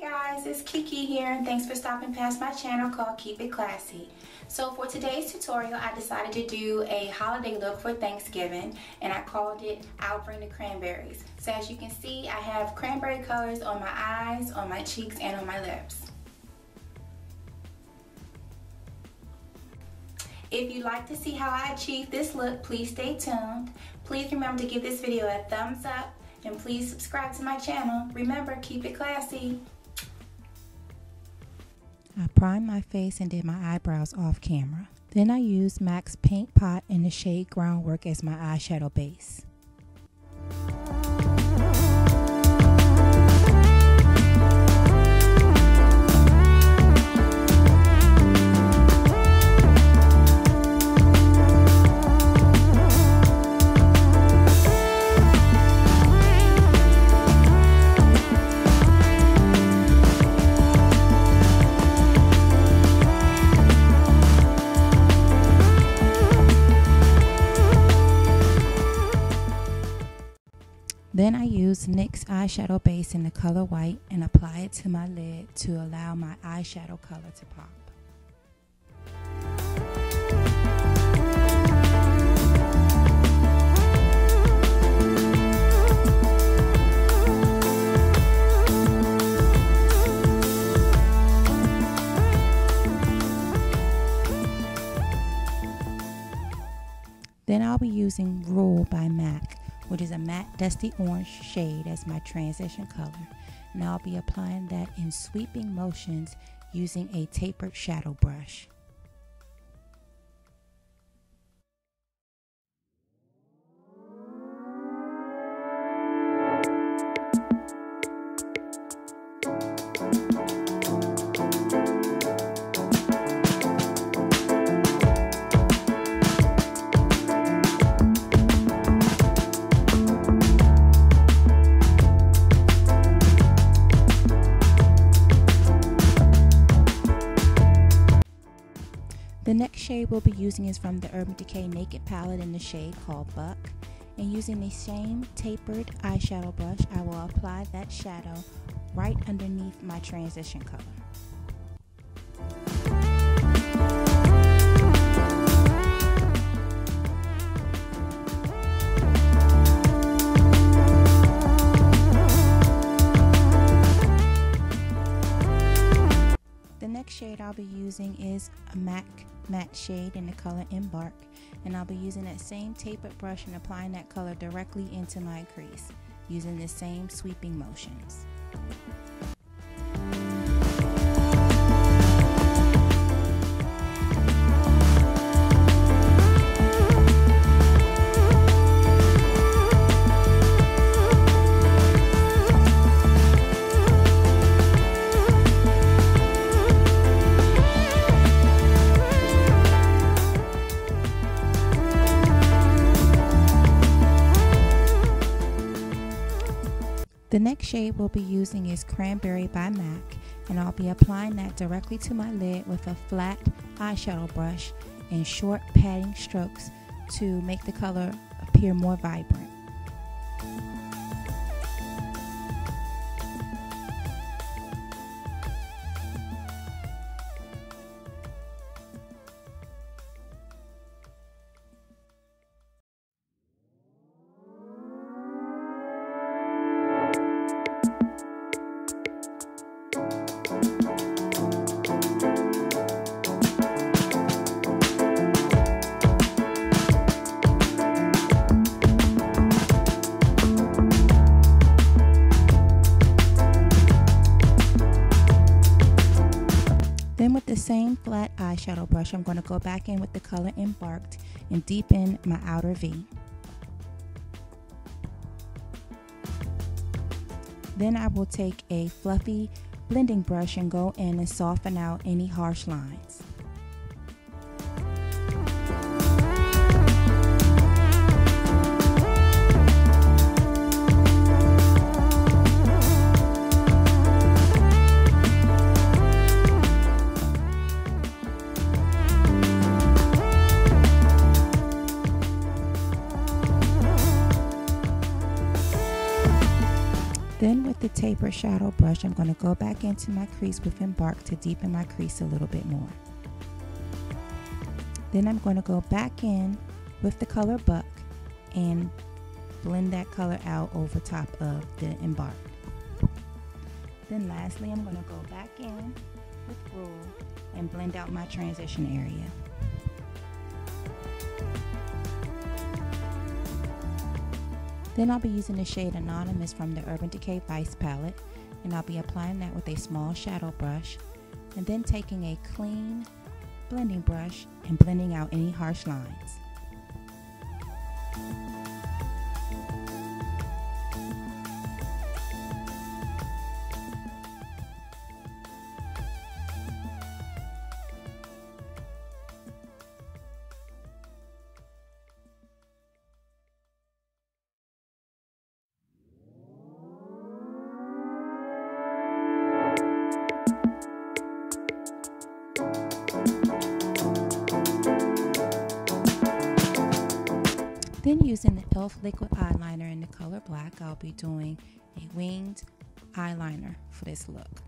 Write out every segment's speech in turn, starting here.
guys, it's Kiki here, and thanks for stopping past my channel called Keep It Classy. So for today's tutorial, I decided to do a holiday look for Thanksgiving, and I called it I'll Bring the Cranberries. So as you can see, I have cranberry colors on my eyes, on my cheeks, and on my lips. If you'd like to see how I achieve this look, please stay tuned. Please remember to give this video a thumbs up, and please subscribe to my channel. Remember, keep it classy. I primed my face and did my eyebrows off camera. Then I used MAC's Paint Pot in the shade Groundwork as my eyeshadow base. Then I use NYX eyeshadow base in the color white and apply it to my lid to allow my eyeshadow color to pop. Then I'll be using Rule by MAC, which is a matte dusty orange shade as my transition color, and I'll be applying that in sweeping motions using a tapered shadow brush. The next shade we'll be using is from the Urban Decay Naked palette in the shade called Buck. And using the same tapered eyeshadow brush, I will apply that shadow right underneath my transition color. The next shade I'll be using is a MAC matte shade in the color Embark, and I'll be using that same tapered brush and applying that color directly into my crease using the same sweeping motions. The next shade we'll be using is Cranberry by MAC, and I'll be applying that directly to my lid with a flat eyeshadow brush and short patting strokes to make the color appear more vibrant. Then with the same flat eyeshadow brush, I'm going to go back in with the color Embarked and deepen my outer V. Then I will take a fluffy blending brush and go in and soften out any harsh lines. Then with the tapered shadow brush, I'm going to go back into my crease with Embark to deepen my crease a little bit more. Then I'm going to go back in with the color Buck and blend that color out over top of the Embark. Then lastly, I'm going to go back in with Rule and blend out my transition area. Then I'll be using the shade Anonymous from the Urban Decay Vice palette, and I'll be applying that with a small shadow brush, and then taking a clean blending brush and blending out any harsh lines. Then using the e.l.f. liquid eyeliner in the color black, I'll be doing a winged eyeliner for this look.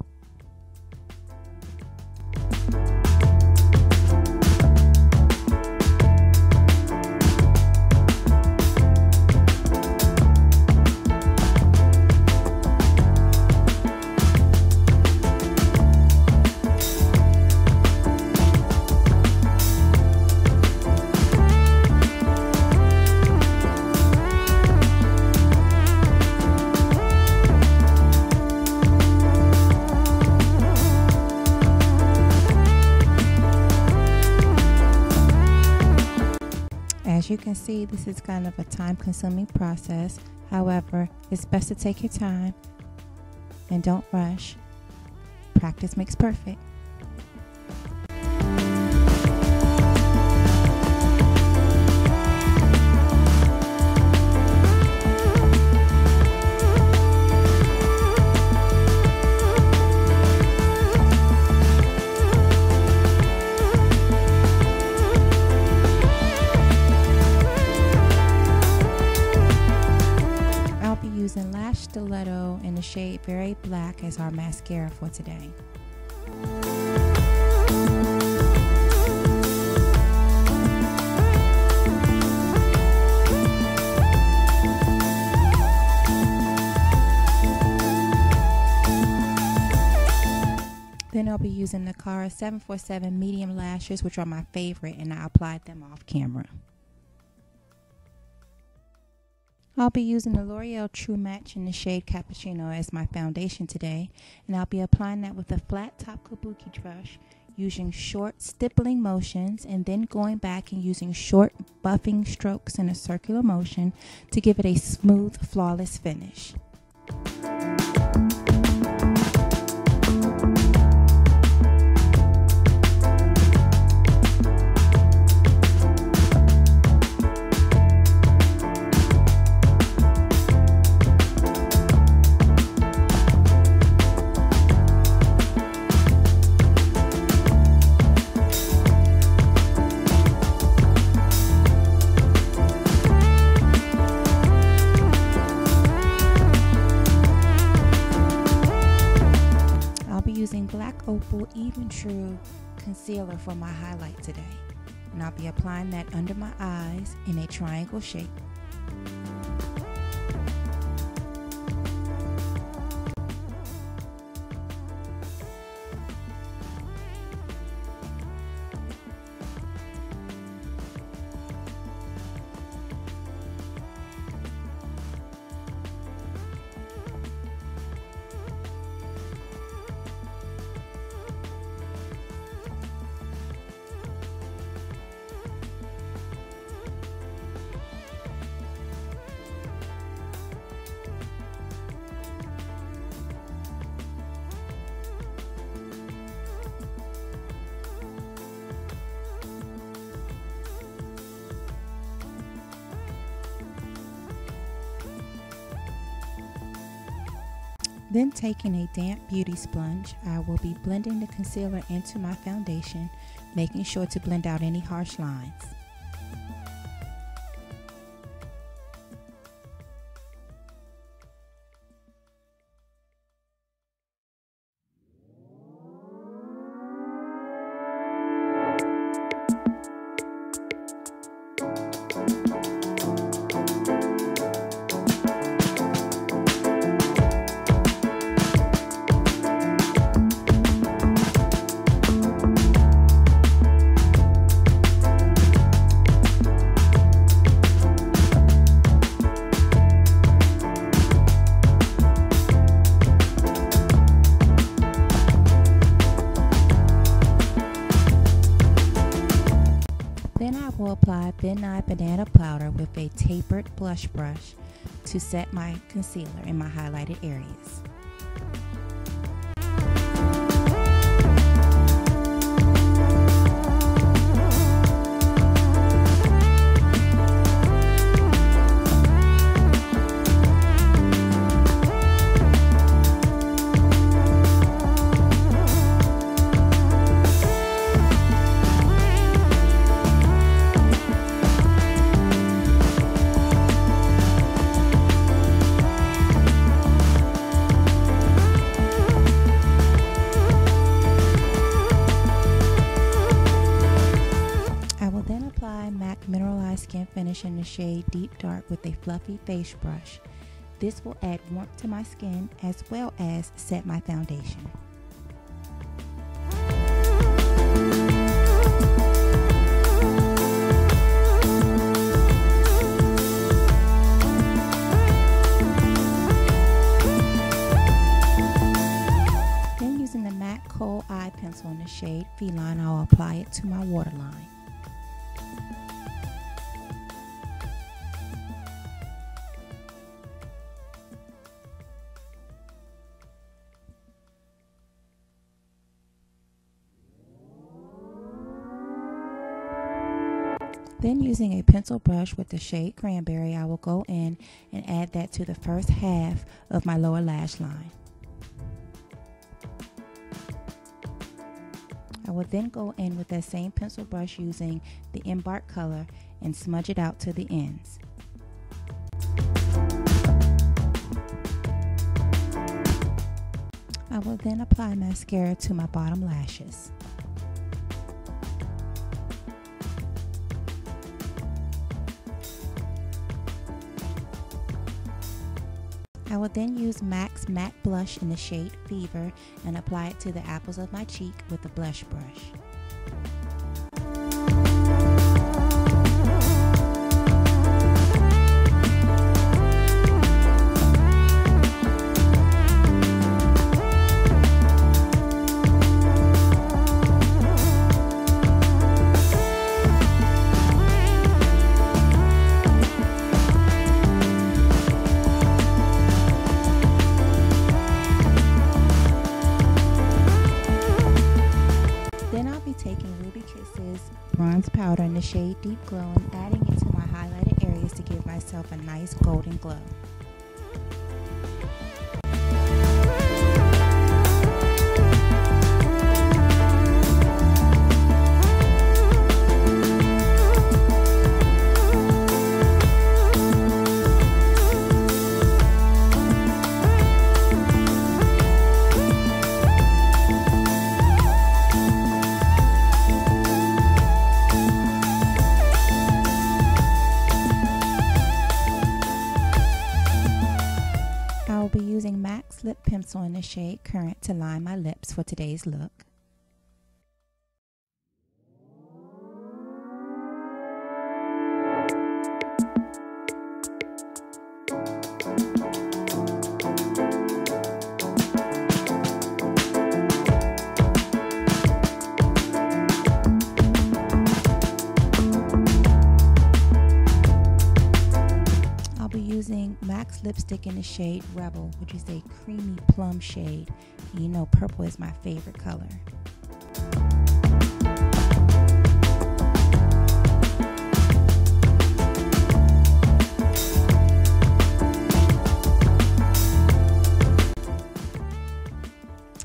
As you can see, this is kind of a time-consuming process. However, it's best to take your time and don't rush. Practice makes perfect. Using Lash Stiletto in the shade Very Black as our mascara for today. Then I'll be using the Cara 747 medium lashes, which are my favorite, and I applied them off camera. I'll be using the L'Oreal True Match in the shade Cappucino as my foundation today, and I'll be applying that with a flat top kabuki brush using short stippling motions and then going back and using short buffing strokes in a circular motion to give it a smooth, flawless finish. Using black Opal Even True concealer for my highlight today, and I'll be applying that under my eyes in a triangle shape. Then taking a damp beauty sponge, I will be blending the concealer into my foundation, making sure to blend out any harsh lines. then add banana powder with a tapered blush brush to set my concealer in my highlighted areas. Mineralize Skinfinish in the shade Deep Dark with a fluffy face brush. This will add warmth to my skin as well as set my foundation. Then using the MAC Kohl Eye Pencil in the shade Feline, I'll apply it to my waterline. Then using a pencil brush with the shade Cranberry, I will go in and add that to the first half of my lower lash line. I will then go in with that same pencil brush using the Embark color and smudge it out to the ends. I will then apply mascara to my bottom lashes. I will then use MAC's matte blush in the shade Fever and apply it to the apples of my cheek with a blush brush. Bronze powder in the shade Deep Glow and adding it to my highlighted areas to give myself a nice golden glow. Lip Pencil in the shade Currant to line my lips for today's look. Using MAC's lipstick in the shade Rebel, which is a creamy plum shade. And you know purple is my favorite color.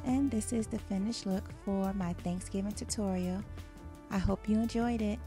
And this is the finished look for my Thanksgiving tutorial. I hope you enjoyed it.